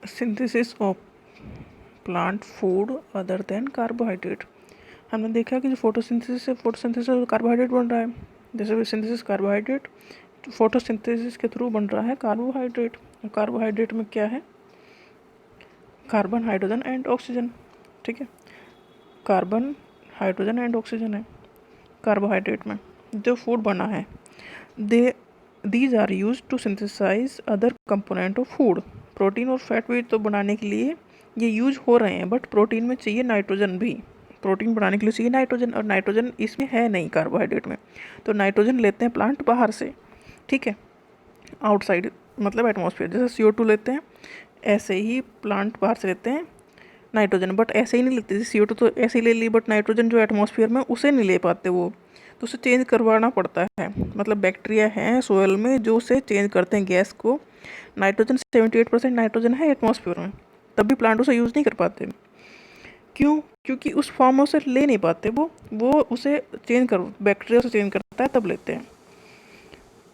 Synthesis of plant food other then carbohydrate. हमने देखा कि जो फोटोसिंथेसिस है, फोटोसिंथेसिस कार्बोहाइड्रेट बन रहा है। जैसे सिंथेसिस कार्बोहाइड्रेट, फोटोसिंथेसिस के थ्रू बन रहा है कार्बोहाइड्रेट। कार्बोहाइड्रेट में क्या है? Carbon, hydrogen and oxygen. ठीक है, कार्बन, हाइड्रोजन एंड ऑक्सीजन है कार्बोहाइड्रेट में। जो फूड बना है, they these are use to synthesise other component of food. Protein और फैट भी तो बनाने के लिए ये यूज हो रहे हैं, बट प्रोटीन में चाहिए नाइट्रोजन भी। प्रोटीन बनाने के लिए चाहिए नाइट्रोजन, और नाइट्रोजन इसमें है नहीं कार्बोहाइड्रेट में। तो नाइट्रोजन लेते हैं प्लांट बाहर से, ठीक है, आउटसाइड, मतलब एटमॉस्फेयर। जैसे CO2 लेते हैं, ऐसे ही प्लांट बाहर से लेते हैं नाइट्रोजन, बट ऐसे ही नहीं लेते। जैसे CO2 तो ऐसे ही ले ली, बट नाइट्रोजन जो एटमॉस्फेयर में उसे नहीं ले पाते वो, तो उसे चेंज करवाना पड़ता है। मतलब बैक्टीरिया हैं सोयल में जो उसे चेंज करते हैं गैस को। नाइट्रोजन 78% नाइट्रोजन है एटमॉस्फेयर में, तब भी प्लांट उसे यूज़ नहीं कर पाते। क्यों? क्योंकि उस फॉर्म में उसे ले नहीं पाते वो उसे चेंज कर, बैक्टीरिया से चेंज करता है तब लेते हैं।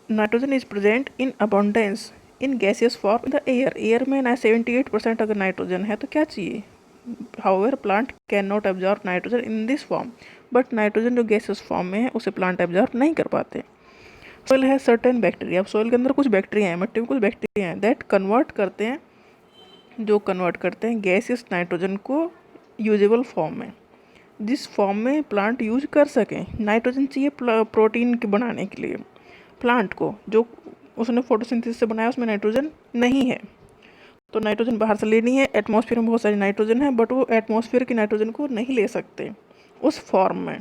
Nitrogen is present in abundance in gaseous form in the air. Air में ना 78% अगर नाइट्रोजन है तो क्या चाहिए? However plant can not absorb nitrogen in this form, but nitrogen जो गैसियस फॉर्म में है उसे प्लांट एब्जॉर्ब नहीं कर पाते। सोइल है सर्टेन बैक्टीरिया। अब सोइल के अंदर कुछ बैक्टीरिया हैं, मिट्टी में कुछ बैक्टीरिया हैं दैट कन्वर्ट करते हैं, जो कन्वर्ट करते हैं गैसियस नाइट्रोजन को यूजेबल फॉर्म में, जिस फॉर्म में प्लांट यूज कर सकें। नाइट्रोजन चाहिए प्रोटीन के बनाने के लिए प्लांट को, जो उसने फोटोसिंथेसिस से बनाया उसमें नाइट्रोजन नहीं है, तो नाइट्रोजन बाहर से लेनी है। एटमॉस्फेयर में बहुत सारी नाइट्रोजन है, बट वो एटमॉस्फेयर की नाइट्रोजन को नहीं ले सकते उस फॉर्म में।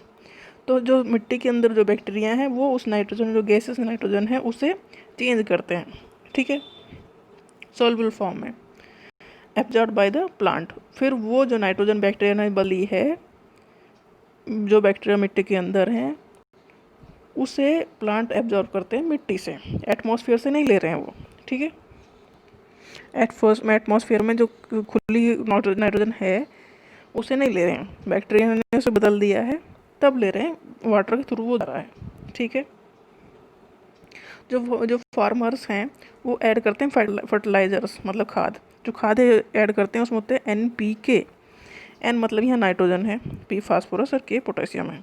तो जो मिट्टी के अंदर जो बैक्टीरिया हैं वो उस नाइट्रोजन, जो गैसेस नाइट्रोजन है, उसे चेंज करते हैं, ठीक है, सॉल्युबल फॉर्म में, एब्जॉर्ब बाय द प्लांट। फिर वो जो नाइट्रोजन बैक्टीरिया ने बली है, जो बैक्टीरिया मिट्टी के अंदर हैं, उसे प्लांट एब्जॉर्ब करते हैं मिट्टी से, एटमॉस्फेयर से नहीं ले रहे हैं वो, ठीक है। एटमॉस्फेयर में जो खुली नाइट्रोजन है उसे नहीं ले रहे हैं, बैक्टीरिया ने उसे बदल दिया है, तब ले रहे हैं, वाटर के थ्रू वो जा रहा है, ठीक है। जो फार्मर्स हैं वो ऐड करते हैं फर्टिलाइजर्स, मतलब खाद। जो खाद ऐड करते हैं उसमें होते हैं NPK। N मतलब यहाँ नाइट्रोजन है, P फास्फोरस और K पोटेशियम है,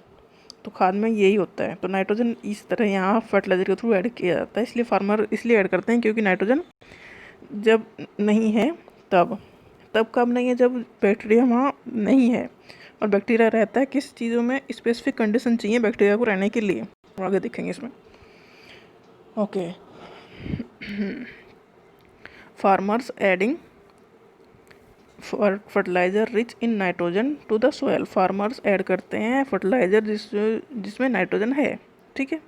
तो खाद में यही होता है। तो नाइट्रोजन इस तरह यहाँ फर्टिलाइजर के थ्रू ऐड किया जाता है, इसलिए फार्मर इसलिए ऐड करते हैं क्योंकि नाइट्रोजन जब नहीं है तब कब नहीं है? जब बैक्टीरिया वहाँ नहीं है। और बैक्टीरिया रहता है किस चीज़ों में? स्पेसिफिक कंडीशन चाहिए बैक्टीरिया को रहने के लिए, आगे देखेंगे इसमें। Okay, farmers adding fertiliser rich in nitrogen to the soil. Farmers add करते हैं फर्टिलाइज़र जिसमें नाइट्रोजन है, ठीक है,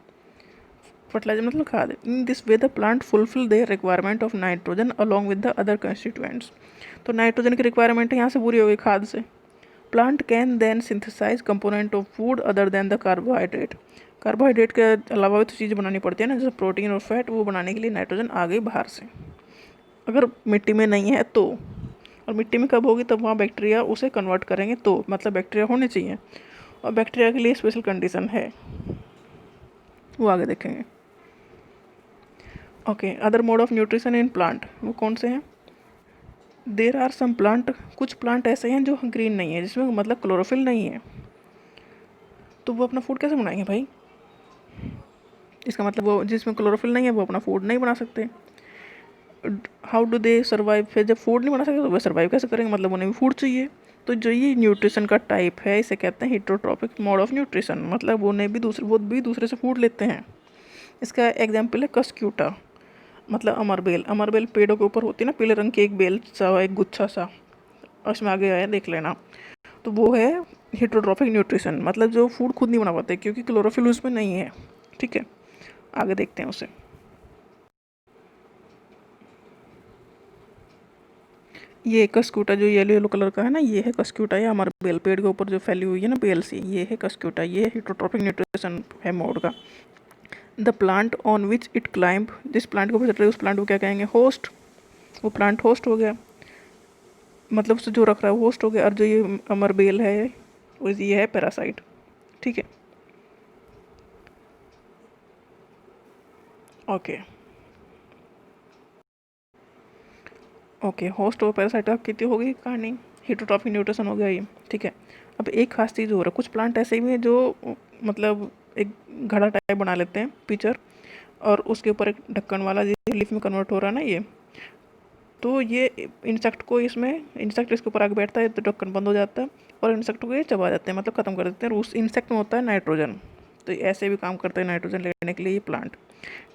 फर्टिलाइजर मतलब खाद। In this way the plant fulfil their requirement of nitrogen along with the other constituents. तो नाइट्रोजन की रिक्वायरमेंट यहाँ से पूरी हो गई खाद से। Plant can then synthesise component of food other than the carbohydrate. Carbohydrate के अलावा भी तो चीज़ बनानी पड़ती है ना, जैसे प्रोटीन और फैट, वो बनाने के लिए नाइट्रोजन आ गई बाहर से, अगर मिट्टी में नहीं है तो। और मिट्टी में कब होगी? तब वहाँ बैक्टीरिया उसे कन्वर्ट करेंगे, तो मतलब बैक्टीरिया होने चाहिए, और बैक्टीरिया के लिए स्पेशल कंडीशन है, वो आगे देखेंगे। Okay, other mode of nutrition in plant, वो कौन से हैं? देर आर सम प्लांट, कुछ प्लांट ऐसे हैं जो ग्रीन नहीं है, जिसमें मतलब क्लोरोफिल नहीं है, तो वो अपना फूड कैसे बनाएंगे भाई? इसका मतलब वो जिसमें क्लोरोफिल नहीं है वो अपना फूड नहीं बना सकते। How do they survive? फिर जब फूड नहीं बना सकते तो वे सर्वाइव कैसे करेंगे? मतलब उन्हें भी फूड चाहिए। तो जो ये न्यूट्रिशन का टाइप है इसे कहते हैं हेटरोट्रॉपिक मोड ऑफ न्यूट्रिशन, मतलब उन्हें भी दूसरे से फूड लेते हैं। इसका एग्जाम्पल है कस्क्यूटा, मतलब अमरबेल। अमरबेल पेड़ों के ऊपर होती है ना, पीले रंग की एक बेल सा, एक गुच्छा सा, और इसमें आगे आया देख लेना, तो वो है हेटरोट्रॉपिक न्यूट्रिशन, मतलब जो फूड खुद नहीं बना पाते क्योंकि क्लोरोफिल उसमें नहीं है, ठीक है। आगे देखते हैं उसे। ये कस्क्यूटा जो येलो येलो कलर का है ना, ये है कस्क्यूटा, ये हमारे बेल पेड़ के ऊपर जो फैली हुई है ना बेल सी, ये है कस्क्यूटा, ये हेटरोट्रॉपिक न्यूट्रिशन है मोड का। The plant on which it climb, जिस प्लांट के ऊपर चढ़ रही है उस प्लांट को क्या कहेंगे? होस्ट। वो प्लांट होस्ट हो गया, मतलब उससे जो रख रहा है वो होस्ट हो गया। और जो ये अमर बेल है वो ये है पैरासाइट, ठीक है। ओके, ओके, होस्ट और पैरासाइट का कितनी हो गई कहानी, हेटरोट्रॉफिक न्यूट्रिशन हो गया ये, ठीक है। अब एक खास चीज़ हो रहा है, कुछ प्लांट ऐसे भी हैं जो मतलब एक घड़ा टाइप बना लेते हैं पिक्चर, और उसके ऊपर एक ढक्कन वाला जैसे लीफ में कन्वर्ट हो रहा है ना ये, तो ये इंसेक्ट को इसमें इंसेक्ट इसके ऊपर आके बैठता है तो ढक्कन बंद हो जाता है और इंसेक्ट को ये चबा जाते हैं, मतलब ख़त्म कर देते हैं। और उस इंसेक्ट में होता है नाइट्रोजन, तो ऐसे भी काम करते हैं नाइट्रोजन लेने के लिए ये प्लांट,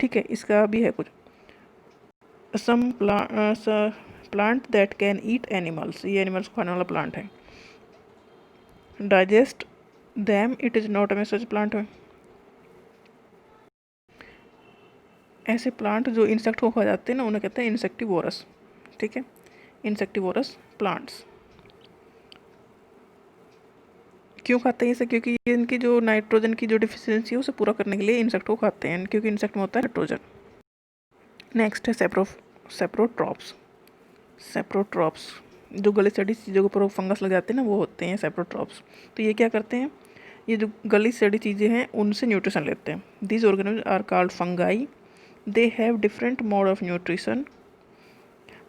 ठीक है। इसका भी है कुछ some plant that can eat animals, ये एनिमल्स को खाने वाला प्लांट है। Digest them it is not a such plant है। ऐसे प्लांट जो इंसेक्ट को खा जाते हैं ना उन्हें कहते हैं इंसेक्टिवोरस, ठीक है, इंसेक्टिवोरस प्लांट्स। क्यों खाते हैं इसे, क्योंकि ये इनकी जो नाइट्रोजन की जो डिफिशियंसी है उसे पूरा करने के लिए इंसेक्ट को खाते हैं, क्योंकि इंसेक्ट में होता है नाइट्रोजन। नेक्स्ट है सेप्रोट्रॉप्स। सेप्रोट्रॉप्स जो गले सड़ी चीज़ों के ऊपर फंगस लग जाते हैं ना वो होते हैं सेप्रोट्रॉप्स। तो ये क्या करते हैं, ये जो गली सड़ी चीज़ें हैं उनसे न्यूट्रिशन लेते हैं। These organism are called fungi, they have different mode of nutrition,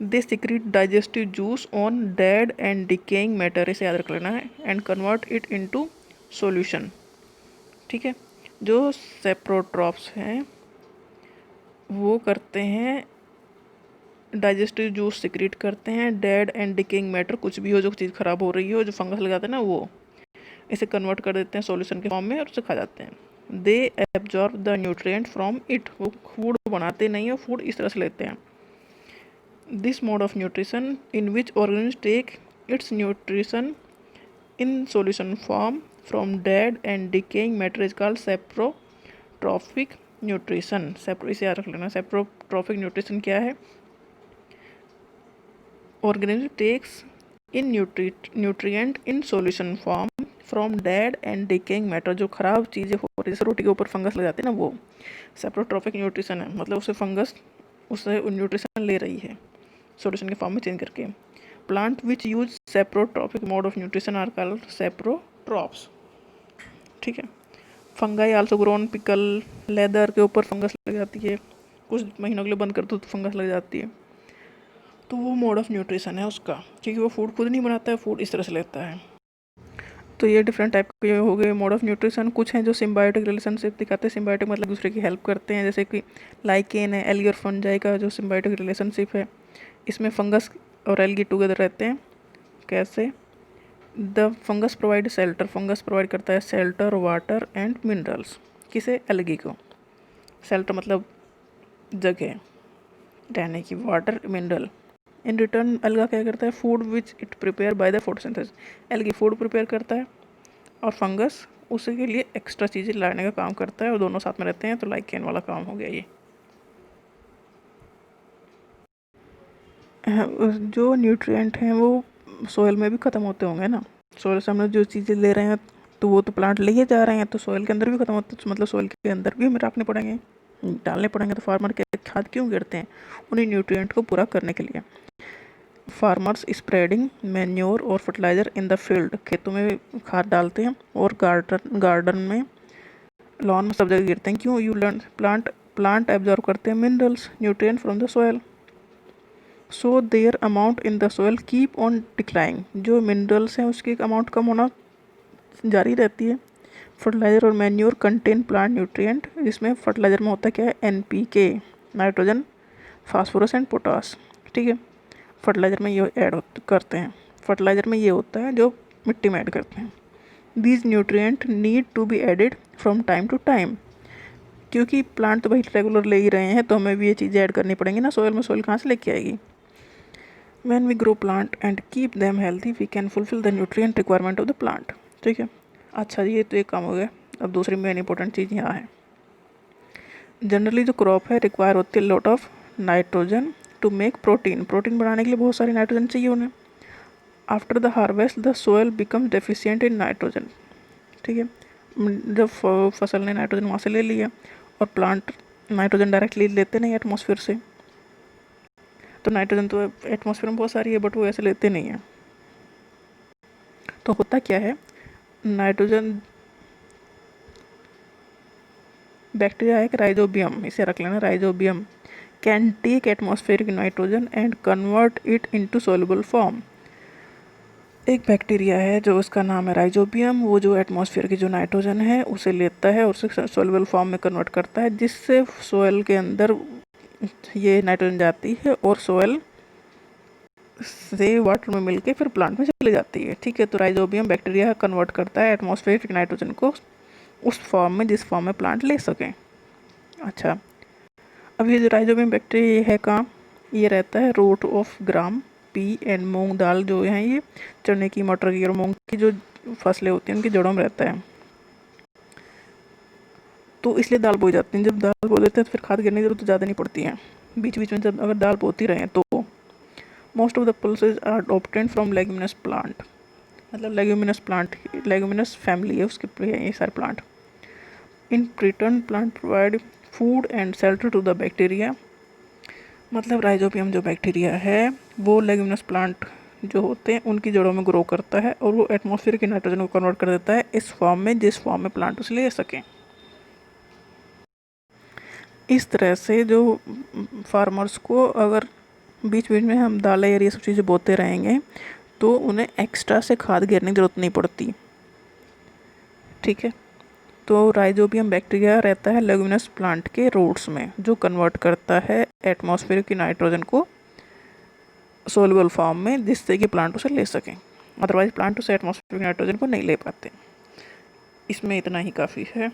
they secrete digestive juice on dead and decaying matter, इसे याद रख लेना है, and convert it into solution, ठीक है। जो सेप्रोट्रॉप्स हैं वो करते हैं डाइजेस्टिव जूस सिक्रीट करते हैं, डेड एंड डिकेइंग मैटर, कुछ भी हो जो चीज़ ख़राब हो रही हो, जो फंगस लग जाता है ना वो, इसे कन्वर्ट कर देते हैं सॉल्यूशन के फॉर्म में और उसे खा जाते हैं। They absorb the nutrient from it, वो फूड बनाते नहीं है, फूड इस तरह से लेते हैं। This mode of nutrition in which organism take its nutrition in solution form from dead and decaying matter is called saprotrophic nutrition. इसे याद रख लेना, सेप्रोट्रॉफिक न्यूट्रिशन क्या है, organism takes in nutrient in solution form from dead and decaying matter, जो खराब चीज़ें हो रही जैसे रोटी के ऊपर फंगस लग जाती है ना वो सेप्रोट्रॉफिक न्यूट्रिशन है, मतलब उसे फंगस उससे न्यूट्रिशन ले रही है सॉल्यूशन के फॉर्म में चेंज करके। Plant which use saprotrophic mode of nutrition are called saprotrophs, ठीक है। Fungi also grown pickle, leather के ऊपर फंगस लग जाती है, कुछ महीनों के लिए बंद कर दो तो फंगस लग जाती है, तो वो मोड ऑफ न्यूट्रिशन है उसका, क्योंकि वो फूड खुद नहीं बनाता है, फूड इस तरह से लेता है। तो ये डिफरेंट टाइप के हो गए मोड ऑफ न्यूट्रिशन। कुछ हैं जो सिम्बायोटिक रिलेशनशिप दिखाते हैं, सिम्बायोटिक मतलब दूसरे की हेल्प करते हैं, जैसे कि लाइकेन है, एल्गी और फंजाई का जो सिम्बायोटिक रिलेशनशिप है, इसमें फंगस और एल्गी टुगेदर रहते हैं। कैसे, the fungus provide shelter, fungus provide करता है शेल्टर, वाटर एंड मिनरल्स, किसे, एल्गी को। शेल्टर मतलब जगह रहने की, वाटर मिनरल। इन रिटर्न अलगा क्या करता है, food which it prepare by the photosynthesis, algae food prepare करता है और फंगस उसी के लिए एक्स्ट्रा चीज़ें लाने का काम करता है और दोनों साथ में रहते हैं, तो लाइकेन वाला काम हो गया ये। जो न्यूट्रिएंट हैं वो सोयल में भी ख़त्म होते होंगे ना, सोयल से हम लोग जो चीज़ें ले रहे हैं तो वो तो प्लांट ले जा रहे हैं, तो सोयल के अंदर भी ख़त्म होते हैं, मतलब सोयल के अंदर भी हमें रखने पड़ेंगे, डालने पड़ेंगे। तो फार्मर के खाद क्यों गिरते हैं, उन्हीं न्यूट्रिएंट को पूरा करने के लिए। फार्मर्स स्प्रेडिंग मैन्योर और फर्टिलाइज़र इन द फील्ड, खेतों में खाद डालते हैं और गार्डन में, लॉन में, सब जगह गिरते हैं। क्यों, यू लर्न प्लांट एब्जॉर्व करते हैं minerals nutrient from the soil, so their amount in the soil keep on declining, जो मिनरल्स हैं उसकी अमाउंट कम होना जारी रहती है। फर्टिलाइज़र और मैन्योर कंटेन प्लांट न्यूट्रिएंट, जिसमें फर्टिलाइज़र में होता है क्या है, NPK, nitrogen, phosphorus and potash, ठीक है। फर्टिलाइज़र में ये ऐड करते हैं, फर्टिलाइज़र में ये होता है जो मिट्टी में ऐड करते हैं। These nutrient need to be added from time to time, क्योंकि प्लांट तो भाई रेगुलर ले ही रहे हैं तो हमें भी ये चीज़ें ऐड करनी पड़ेंगी ना सोयल में, सोयल कहाँ से लेके आएगी। When we grow plant and keep them healthy we can fulfil the nutrient requirement of the plant, ठीक है। अच्छा जी, ये तो एक काम हो गया। अब दूसरी मेन इंपॉर्टेंट चीज़ यहाँ है, जनरली जो क्रॉप है रिक्वायर होती है lot of nitrogen to make protein, protein बनाने के लिए बहुत सारी नाइट्रोजन चाहिए उन्हें। After the harvest the soil become deficient in nitrogen, ठीक है। जब फसल ने नाइट्रोजन वहाँ से ले लिया और प्लांट नाइट्रोजन डायरेक्टली लेते नहीं एटमॉस्फेयर से, तो नाइट्रोजन तो एटमॉस्फेयर में बहुत सारी है बट वो ऐसे लेते नहीं है, तो होता क्या है, नाइट्रोजन बैक्टीरिया है एक राइजोबियम, इसे रख लेना rhizobium, can take atmospheric nitrogen and convert it into soluble form. एक बैक्टीरिया है जो उसका नाम है राइजोबियम, वो जो एटमॉस्फेयर की जो नाइट्रोजन है उसे लेता है और उसे सोल्यूबल फॉर्म में कन्वर्ट करता है, जिससे सोयल के अंदर ये नाइट्रोजन जाती है और सोयल से वाटर में मिलके फिर प्लांट में चली जाती है। ठीक है, तो राइजोबियम बैक्टीरिया कन्वर्ट करता है एटमॉस्फेरिक नाइट्रोजन को उस फॉर्म में जिस फॉर्म में प्लांट ले सकें। अच्छा, अब ये जो राइजोबियम बैक्टीरिया है कहाँ, ये रहता है root of gram, pea and moong dal जो हैं, ये चने की, मटर की और मूंग की जो फसलें होती हैं उनकी जड़ों में रहता है। तो इसलिए दाल बोई जाती है। जब दाल बो देते हैं तो फिर खाद गिरने की जरूरत ज़्यादा नहीं पड़ती है। बीच बीच में जब अगर दाल बोती रहें तो most of the pulses are obtained from leguminous plant, मतलब लेग्यूमिनस प्लांट, लेग्यूमिनस फैमिली है उसके ये सारे plant. In return plant provide food and shelter to the bacteria, मतलब राइजोबियम जो बैक्टीरिया है वो लेग्यूमिनस प्लांट जो होते हैं उनकी जड़ों में ग्रो करता है और वो एटमॉस्फेयर की नाइट्रोजन को कन्वर्ट कर देता है इस फॉर्म में जिस फॉर्म में प्लांट उसे ले सकें। इस तरह से जो फार्मर्स को अगर बीच बीच में हम दालें और ये सब चीज़ें बोते रहेंगे तो उन्हें एक्स्ट्रा से खाद गिरने की ज़रूरत नहीं पड़ती। ठीक है, तो राइजोबियम बैक्टीरिया रहता है लेग्यूमिनस प्लांट के रूट्स में जो कन्वर्ट करता है एटमॉस्फेयर की नाइट्रोजन को सोल्यूबल फॉर्म में जिससे कि प्लांट उसे ले सकें, अदरवाइज प्लांट उसे एटमॉस्फेयर की नाइट्रोजन को नहीं ले पाते। इसमें इतना ही काफ़ी है।